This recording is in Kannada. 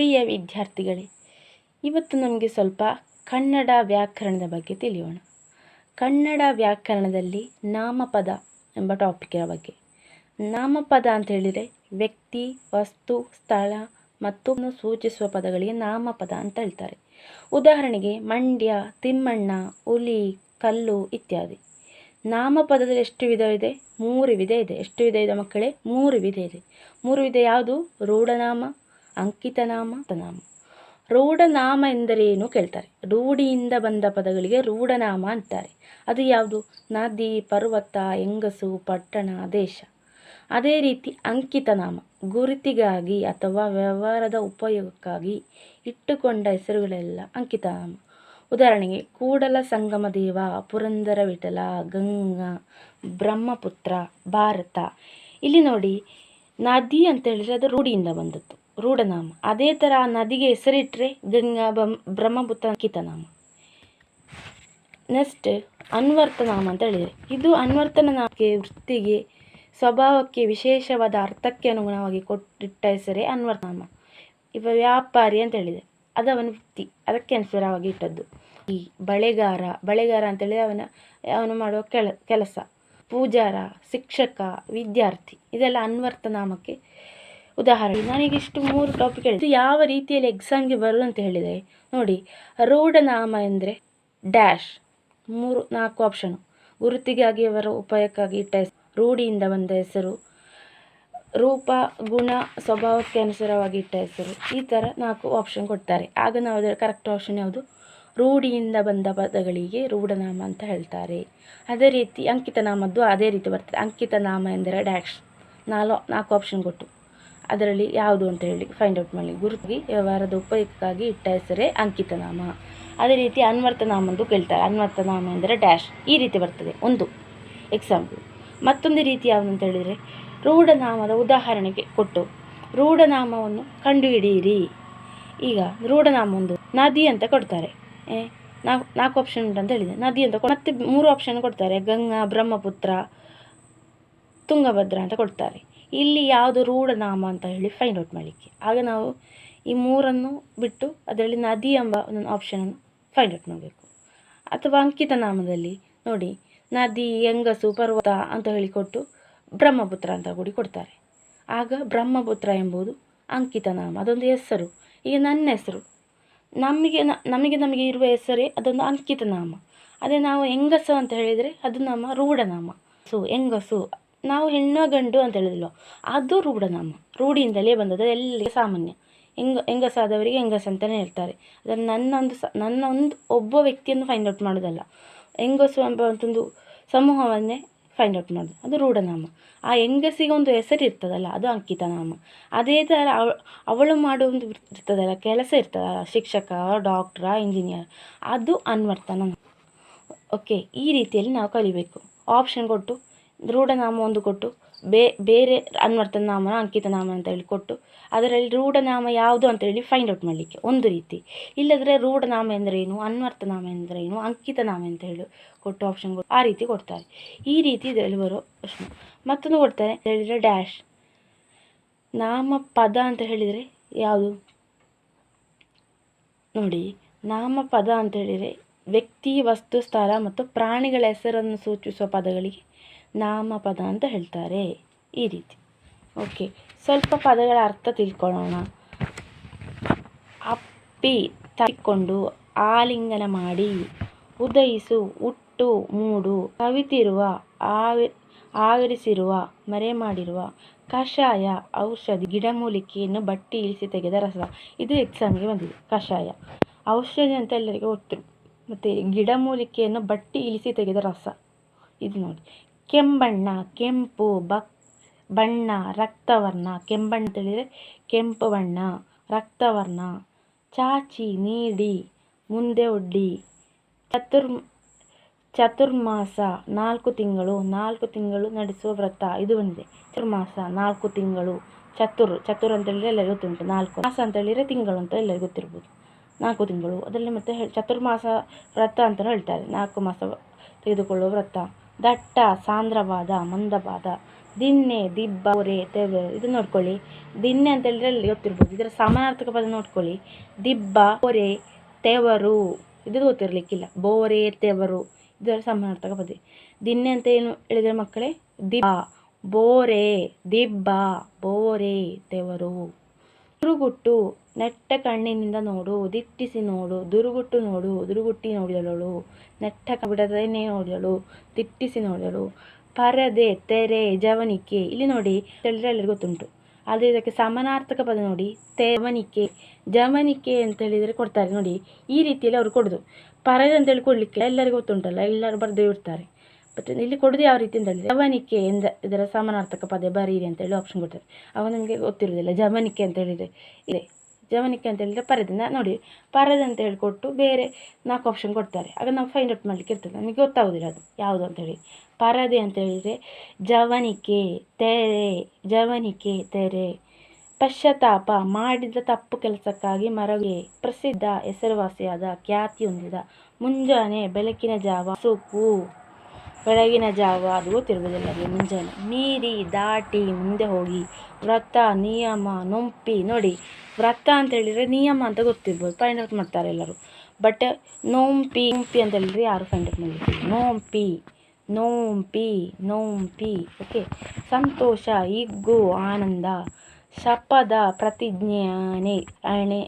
ಪ್ರಿಯ ವಿದ್ಯಾರ್ಥಿಗಳೇ, ಇವತ್ತು ನಮಗೆ ಸ್ವಲ್ಪ ಕನ್ನಡ ವ್ಯಾಕರಣದ ಬಗ್ಗೆ ತಿಳಿಯೋಣ. ಕನ್ನಡ ವ್ಯಾಕರಣದಲ್ಲಿ ನಾಮಪದ ಎಂಬ ಟಾಪಿಕ್ನ ಬಗ್ಗೆ. ನಾಮಪದ ಅಂತ ಹೇಳಿದರೆ ವ್ಯಕ್ತಿ, ವಸ್ತು, ಸ್ಥಳ ಮತ್ತು ಸೂಚಿಸುವ ಪದಗಳಿಗೆ ನಾಮಪದ ಅಂತ ಹೇಳ್ತಾರೆ. ಉದಾಹರಣೆಗೆ ಮಂಡ್ಯ, ತಿಮ್ಮಣ್ಣ, ಹುಲಿ, ಕಲ್ಲು ಇತ್ಯಾದಿ. ನಾಮಪದದಲ್ಲಿ ಎಷ್ಟು ವಿಧವಿದೆ? 3 ವಿಧ ಇದೆ. ಎಷ್ಟು ವಿಧ ಇದೆ ಮಕ್ಕಳೇ? 3 ವಿಧ ಇದೆ. 3 ವಿಧ ಯಾವುದು? ರೂಢನಾಮ, ಅಂಕಿತನಾಮ, ನಾಮ. ರೂಢನಾಮ ಎಂದರೇನು ಕೇಳ್ತಾರೆ. ರೂಢಿಯಿಂದ ಬಂದ ಪದಗಳಿಗೆ ರೂಢನಾಮ ಅಂತಾರೆ. ಅದು ಯಾವುದು? ನದಿ, ಪರ್ವತ, ಹೆಂಗಸು, ಪಟ್ಟಣ, ದೇಶ. ಅದೇ ರೀತಿ ಅಂಕಿತನಾಮ ಗುರುತಿಗಾಗಿ ಅಥವಾ ವ್ಯವಹಾರದ ಉಪಯೋಗಕ್ಕಾಗಿ ಇಟ್ಟುಕೊಂಡ ಹೆಸರುಗಳೆಲ್ಲ ಅಂಕಿತನಾಮ. ಉದಾಹರಣೆಗೆ ಕೂಡಲ ಸಂಗಮ ದೇವ, ಪುರಂದರ ವಿಠಲ, ಗಂಗಾ, ಬ್ರಹ್ಮಪುತ್ರ, ಭಾರತ. ಇಲ್ಲಿ ನೋಡಿ, ನದಿ ಅಂತ ಹೇಳಿದರೆ ಅದು ರೂಢಿಯಿಂದ ಬಂದದ್ದು, ರೂಢನಾಮ. ಅದೇ ಥರ ಆ ನದಿಗೆ ಹೆಸರಿಟ್ಟರೆ ಗಂಗಾ, ಬ್ರಹ್ಮಪುತ್ರ ಅಂಕಿತನಾಮ. ನೆಕ್ಸ್ಟ್ ಅನ್ವರ್ತನಾಮ ಅಂತ ಹೇಳಿದರೆ, ಇದು ಅನ್ವರ್ತನಾಮಕ್ಕೆ ವೃತ್ತಿಗೆ, ಸ್ವಭಾವಕ್ಕೆ, ವಿಶೇಷವಾದ ಅರ್ಥಕ್ಕೆ ಅನುಗುಣವಾಗಿ ಕೊಟ್ಟಿಟ್ಟ ಹೆಸರೇ ಅನ್ವರ್ತನಾಮ. ವ್ಯಾಪಾರಿ ಅಂತ ಹೇಳಿದೆ, ಅದು ಅವನ ವೃತ್ತಿ, ಅದಕ್ಕೆ ಅನುಸಾರವಾಗಿ ಇಟ್ಟದ್ದು. ಈ ಬಳೆಗಾರ ಅಂತೇಳಿದರೆ ಅವನು ಮಾಡುವ ಕೆಲಸ. ಪೂಜಾರ, ಶಿಕ್ಷಕ, ವಿದ್ಯಾರ್ಥಿ, ಇದೆಲ್ಲ ಅನ್ವರ್ತನಾಮಕ್ಕೆ ಉದಾಹರಣೆ. ನನಗಿಷ್ಟು 3 ಟಾಪಿಕ್ ಹೇಳಿದೆ. ಇದು ಯಾವ ರೀತಿಯಲ್ಲಿ ಎಕ್ಸಾಮ್ಗೆ ಬರೋದು ಅಂತ ಹೇಳಿದರೆ ನೋಡಿ, ರೂಢನಾಮ ಎಂದರೆ ಡ್ಯಾಶ್ 4 ಆಪ್ಷನು. ಗುರುತಿಗಾಗಿ, ಅವರ ಉಪಯೋಗಕ್ಕಾಗಿ ಇಟ್ಟ ಹೆಸರು, ರೂಢಿಯಿಂದ ಬಂದ ಹೆಸರು, ರೂಪ, ಗುಣ, ಸ್ವಭಾವಕ್ಕೆ ಅನುಸಾರವಾಗಿ ಇಟ್ಟ ಹೆಸರು. ಈ ಥರ 4 ಆಪ್ಷನ್ ಕೊಡ್ತಾರೆ. ಆಗ ನಾವು ಅದರ ಕರೆಕ್ಟ್ ಆಪ್ಷನ್ ಯಾವುದು? ರೂಢಿಯಿಂದ ಬಂದ ಪದಗಳಿಗೆ ರೂಢನಾಮ ಅಂತ ಹೇಳ್ತಾರೆ. ಅದೇ ರೀತಿ ಅಂಕಿತನಾಮದ್ದು ಅದೇ ರೀತಿ ಬರ್ತದೆ. ಅಂಕಿತನಾಮ ಎಂದರೆ ಡ್ಯಾಶ್ 4 ಆಪ್ಷನ್ ಕೊಟ್ಟು ಅದರಲ್ಲಿ ಯಾವುದು ಅಂತ ಹೇಳಿ ಫೈಂಡ್ ಔಟ್ ಮಾಡಿ. ಗುರುತಿಗೆ, ವ್ಯವಹಾರದ ಉಪಯೋಗಕ್ಕಾಗಿ ಇಟ್ಟ ಹೆಸರೇ ಅಂಕಿತನಾಮ. ಅದೇ ರೀತಿ ಅನ್ವರ್ತನಾಮದ್ದು ಕೇಳ್ತಾರೆ. ಅನ್ವರ್ತನಾಮ ಎಂದರೆ ಡ್ಯಾಶ್, ಈ ರೀತಿ ಬರ್ತದೆ ಒಂದು ಎಕ್ಸಾಂಪಲ್. ಮತ್ತೊಂದು ರೀತಿ ಯಾವುದು ಅಂತ ಹೇಳಿದರೆ, ರೂಢನಾಮದ ಉದಾಹರಣೆಗೆ ಕೊಟ್ಟು ರೂಢನಾಮವನ್ನು ಕಂಡುಹಿಡಿಯಿರಿ. ಈಗ ರೂಢನಾಮ ಒಂದು ನದಿ ಅಂತ ಕೊಡ್ತಾರೆ. 4 ಆಪ್ಷನ್ ಉಂಟಂತ ಹೇಳಿದೆ, ನದಿ ಅಂತ. ಮತ್ತೆ 3 ಆಪ್ಷನ್ ಕೊಡ್ತಾರೆ, ಗಂಗಾ, ಬ್ರಹ್ಮಪುತ್ರ, ತುಂಗಭದ್ರ ಅಂತ ಕೊಡ್ತಾರೆ. ಇಲ್ಲಿ ಯಾವುದು ರೂಢನಾಮ ಅಂತ ಹೇಳಿ ಫೈಂಡ್ ಔಟ್ ಮಾಡಲಿಕ್ಕೆ. ಆಗ ನಾವು ಈ 3 ಬಿಟ್ಟು ಅದರಲ್ಲಿ ನದಿ ಎಂಬ ಒಂದು ಆಪ್ಷನನ್ನು ಫೈಂಡ್ ಔಟ್ ಮಾಡಬೇಕು. ಅಥವಾ ಅಂಕಿತನಾಮದಲ್ಲಿ ನೋಡಿ, ನದಿ, ಹೆಂಗಸು, ಪರ್ವತ ಅಂತ ಹೇಳಿಕೊಟ್ಟು ಬ್ರಹ್ಮಪುತ್ರ ಅಂತ ಕೂಡಿ ಕೊಡ್ತಾರೆ. ಆಗ ಬ್ರಹ್ಮಪುತ್ರ ಎಂಬುದು ಅಂಕಿತನಾಮ, ಅದೊಂದು ಹೆಸರು. ಈಗ ನನ್ನ ಹೆಸರು, ನಮಗೆ ಇರುವ ಹೆಸರೇ ಅದೊಂದು ಅಂಕಿತನಾಮ. ಅದೇ ನಾವು ಹೆಂಗಸು ಅಂತ ಹೇಳಿದರೆ ಅದು ನಮ್ಮ ರೂಢನಾಮ. ಹೆಂಗಸು, ನಾವು ಹೆಣ್ಣು ಗಂಡು ಅಂತ ಹೇಳಿದ್ವಿ, ಅದು ರೂಢನಾಮ. ರೂಢಿಯಿಂದಲೇ ಬಂದದ್ದು, ಎಲ್ಲ ಸಾಮಾನ್ಯ. ಹೆಂಗಸಾದವರಿಗೆ ಹೆಂಗಸ ಅಂತಲೇ ಹೇಳ್ತಾರೆ. ಅದನ್ನು ನನ್ನ ಒಬ್ಬ ವ್ಯಕ್ತಿಯನ್ನು ಫೈಂಡ್ ಔಟ್ ಮಾಡೋದಲ್ಲ, ಹೆಂಗಸು ಎಂಬ ಒಂದು ಸಮೂಹವನ್ನೇ ಫೈಂಡ್ ಔಟ್ ಮಾಡೋದು, ಅದು ರೂಢನಾಮ. ಆ ಹೆಂಗಸಿಗೆ ಒಂದು ಹೆಸರು ಇರ್ತದಲ್ಲ, ಅದು ಅಂಕಿತನಾಮ. ಅದೇ ಥರ ಅವಳು ಮಾಡೋ ಒಂದು ಇರ್ತದಲ್ಲ, ಕೆಲಸ ಇರ್ತದಲ್ಲ, ಶಿಕ್ಷಕ, ಡಾಕ್ಟ್ರ, ಇಂಜಿನಿಯರ್, ಅದು ಅನ್ವರ್ತನಾಮ. ಓಕೆ, ಈ ರೀತಿಯಲ್ಲಿ ನಾವು ಕಲಿಬೇಕು. ಆಪ್ಷನ್ ಕೊಟ್ಟು ರೂಢನಾಮ ಒಂದು ಕೊಟ್ಟು ಬೇರೆ ಅನ್ವರ್ತನಾಮ, ಅಂಕಿತನಾಮ ಅಂತ ಹೇಳಿ ಕೊಟ್ಟು ಅದರಲ್ಲಿ ರೂಢನಾಮ ಯಾವುದು ಅಂತ ಹೇಳಿ ಫೈಂಡ್ ಔಟ್ ಮಾಡಲಿಕ್ಕೆ ಒಂದು ರೀತಿ. ಇಲ್ಲದ್ರೆ ರೂಢನಾಮ ಎಂದರೇನು, ಅನ್ವರ್ತನಾಮ ಎಂದರೇನು, ಅಂಕಿತನಾಮ ಅಂತ ಹೇಳಿ ಕೊಟ್ಟು ಆಪ್ಷನ್ ಕೊಟ್ಟು ಆ ರೀತಿ ಕೊಡ್ತಾರೆ. ಈ ರೀತಿ ಇದರಲ್ಲಿ ಬರೋ ಪ್ರಶ್ನೆ. ಮತ್ತೊಂದು ಕೊಡ್ತಾರೆ ಹೇಳಿದರೆ ಡ್ಯಾಶ್ ನಾಮಪದ ಅಂತ ಹೇಳಿದರೆ ಯಾವುದು ನೋಡಿ. ನಾಮಪದ ಅಂತ ಹೇಳಿದರೆ ವ್ಯಕ್ತಿ, ವಸ್ತು, ಸ್ಥಳ ಮತ್ತು ಪ್ರಾಣಿಗಳ ಹೆಸರನ್ನು ಸೂಚಿಸುವ ಪದಗಳಿಗೆ ನಾಮಪದ ಅಂತ ಹೇಳ್ತಾರೆ. ಈ ರೀತಿ. ಓಕೆ, ಸ್ವಲ್ಪ ಪದಗಳ ಅರ್ಥ ತಿಳ್ಕೊಳ್ಳೋಣ. ಅಪ್ಪಿ, ತಕ್ಕೊಂಡು, ಆಲಿಂಗನ ಮಾಡಿ, ಉದಯಿಸು, ಹುಟ್ಟು, ಮೂಡು, ಕವಿತಿರುವ, ಆವರಿಸಿರುವ, ಮರೆ ಮಾಡಿರುವ, ಕಷಾಯ, ಔಷಧಿ, ಗಿಡಮೂಲಿಕೆಯನ್ನು ಬಟ್ಟಿ ಇಳಿಸಿ ತೆಗೆದ ರಸ. ಇದು ಎಕ್ಸಾಮ್ಗೆ ಬಂದಿದೆ. ಕಷಾಯ, ಔಷಧಿ ಅಂತ ಎಲ್ಲರಿಗೂ ಗೊತ್ತು, ಮತ್ತು ಗಿಡಮೂಲಿಕೆಯನ್ನು ಬಟ್ಟಿ ಇಳಿಸಿ ತೆಗೆದ ರಸ. ಇದು ನೋಡಿ. ಕೆಂಬಣ್ಣ, ಕೆಂಪು, ಬಣ್ಣ, ರಕ್ತವರ್ಣ. ಕೆಂಬಣ್ಣ ಅಂತ ಹೇಳಿದರೆ ಕೆಂಪು ಬಣ್ಣ, ರಕ್ತವರ್ಣ. ಚಾಚಿ, ನೀಡಿ, ಮುಂದೆ ಒಡ್ಡಿ. ಚತುರ್ಮಾಸ, 4 ತಿಂಗಳು, 4 ತಿಂಗಳು ನಡೆಸುವ ವ್ರತ. ಇದು ಬಂದಿದೆ. ಚತುರ್ಮಾಸ 4 ತಿಂಗಳು. ಚತುರ್ ಅಂತ ಹೇಳಿದರೆ ಎಲ್ಲರಿಗೂ ಗೊತ್ತುಂಟು, 4 ಮಾಸ ಅಂತ ಹೇಳಿದರೆ ತಿಂಗಳು ಅಂತ ಎಲ್ಲರಿಗೂ ಗೊತ್ತಿರ್ಬೋದು, 4 ತಿಂಗಳು. ಅದರಲ್ಲಿ ಮತ್ತೆ ಚತುರ್ಮಾಸ ವ್ರತ ಅಂತಲೂ ಹೇಳ್ತಾರೆ, 4 ಮಾಸ ತೆಗೆದುಕೊಳ್ಳುವ ವ್ರತ. ದಟ್ಟ, ಸಾಂದ್ರವಾದ, ಮಂದವಾದ. ದಿನ್ನೆ, ದಿಬ್ಬ, ಬೋರೆ, ತೆವರು. ಇದು ನೋಡ್ಕೊಳ್ಳಿ. ದಿನ್ನೆ ಅಂತ ಹೇಳಿದ್ರೆ ಅಲ್ಲಿ ಗೊತ್ತಿರ್ಬೋದು. ಇದರ ಸಮಾನಾರ್ಥಕ ಪದ ನೋಡ್ಕೊಳ್ಳಿ. ದಿಬ್ಬ, ಬೋರೆ, ತೆವರು. ಇದು ಗೊತ್ತಿರ್ಲಿಕ್ಕಿಲ್ಲ. ಬೋರೆ, ತೆವರು ಇದರ ಸಮಾನಾರ್ಥಕ ಪದ. ದಿನ್ನೆ ಅಂತ ಏನು ಹೇಳಿದ್ರೆ ಮಕ್ಕಳೇ? ದಿಬ್ಬ, ಬೋರೆ, ದಿಬ್ಬ, ಬೋರೆ, ತೆವರು. ದುರುಗುಟ್ಟು, ನೆಟ್ಟ ಕಣ್ಣಿನಿಂದ ನೋಡು, ದಿಟ್ಟಿಸಿ ನೋಡು. ದುರುಗುಟ್ಟು ನೋಡು, ದುರುಗುಟ್ಟಿ ನೋಡಿದಳು. ನೆಟ್ಟ ಬಿಡದೇನೆ ನೋಡಿದಳು, ದಿಟ್ಟಿಸಿ ನೋಡಿದಳು. ಪರದೆ, ತೆರೆ, ಜವನಿಕೆ. ಇಲ್ಲಿ ನೋಡಿ ಹೇಳಿದ್ರೆ ಎಲ್ಲರಿಗೂ ಗೊತ್ತುಂಟು. ಆದರೆ ಇದಕ್ಕೆ ಸಮಾನಾರ್ಥಕ ಪದ ನೋಡಿ. ಜವನಿಕೆ. ಜವನಿಕೆ ಅಂತ ಹೇಳಿದರೆ ಕೊಡ್ತಾರೆ ನೋಡಿ. ಈ ರೀತಿಯಲ್ಲಿ ಅವರು ಕೊಡೋದು. ಪರದೆ ಅಂತೇಳಿ ಕೊಡಲಿಕ್ಕೆ ಎಲ್ಲರಿಗೂ ಗೊತ್ತುಂಟಲ್ಲ, ಎಲ್ಲರೂ ಬರೆದೇ ಇರ್ತಾರೆ. ಬಟ್ ಇಲ್ಲಿ ಕೊಡೋದು ಯಾವ ರೀತಿ ಅಂತ ಹೇಳಿದ್ರೆ ಜವನಿಕೆ ಎಂದ ಇದರ ಸಮಾನಾರ್ಥಕ ಪದ ಬರೀರಿ ಅಂತ ಹೇಳಿ ಆಪ್ಷನ್ ಕೊಡ್ತಾರೆ. ಅವಾಗ ನಮಗೆ ಗೊತ್ತಿರೋದಿಲ್ಲ. ಜವನಿಕೆ ಅಂತ ಹೇಳಿದರೆ ಇದೆ. ಜವನಿಕೆ ಅಂತ ಹೇಳಿದರೆ ಪರದೆ ನೋಡಿ. ಪರದೆ ಅಂತ ಹೇಳಿಕೊಟ್ಟು ಬೇರೆ 4 ಆಪ್ಷನ್ ಕೊಡ್ತಾರೆ. ಆಗ ನಾವು ಫೈಂಡ್ ಔಟ್ ಮಾಡಲಿಕ್ಕೆ ಇರ್ತದೆ. ನಮಗೆ ಗೊತ್ತಾಗೋದಿಲ್ಲ ಅದು ಯಾವುದು ಅಂತೇಳಿ. ಪರದೆ ಅಂತ ಹೇಳಿದರೆ ಜವನಿಕೆ, ತೆರೆ, ಜವನಿಕೆ, ತೆರೆ. ಪಶ್ಚಾತ್ತಾಪ, ಮಾಡಿದ ತಪ್ಪು ಕೆಲಸಕ್ಕಾಗಿ ಮರಗೆ. ಪ್ರಸಿದ್ಧ, ಹೆಸರುವಾಸಿಯಾದ, ಖ್ಯಾತಿ ಹೊಂದಿದ. ಮುಂಜಾನೆ, ಬೆಳಕಿನ ಜಾವ. ಸೊಪ್ಪು, ಬೆಳಗಿನ ಜಾವ. ಅದು ಗೊತ್ತಿರ್ಬೋದಿಲ್ಲ ಅದು ಮುಂಜಾನೆ. ಮೀರಿ, ದಾಟಿ, ಮುಂದೆ ಹೋಗಿ. ವ್ರತ, ನಿಯಮ, ನೊಂಪಿ. ನೋಡಿ, ವ್ರತ ಅಂತ ಹೇಳಿದರೆ ನಿಯಮ ಅಂತ ಗೊತ್ತಿರ್ಬೋದು, ಫೈಂಡ್ ಔಟ್ ಮಾಡ್ತಾರೆ ಎಲ್ಲರೂ. ಬಟ್ ನೊಂಪಿ ಅಂತ ಹೇಳಿದ್ರೆ ಯಾರು ಫೈಂಡ್ ಔಟ್ ಮಾಡಲಿಕ್ಕೆ. ನೋಂಪಿ, ನೋಂಪಿ, ನೋಂಪಿ. ಓಕೆ. ಸಂತೋಷ, ಹಿಗ್ಗು, ಆನಂದ. ಶಪಥ, ಪ್ರತಿಜ್ಞೆ, ಆಣೆ,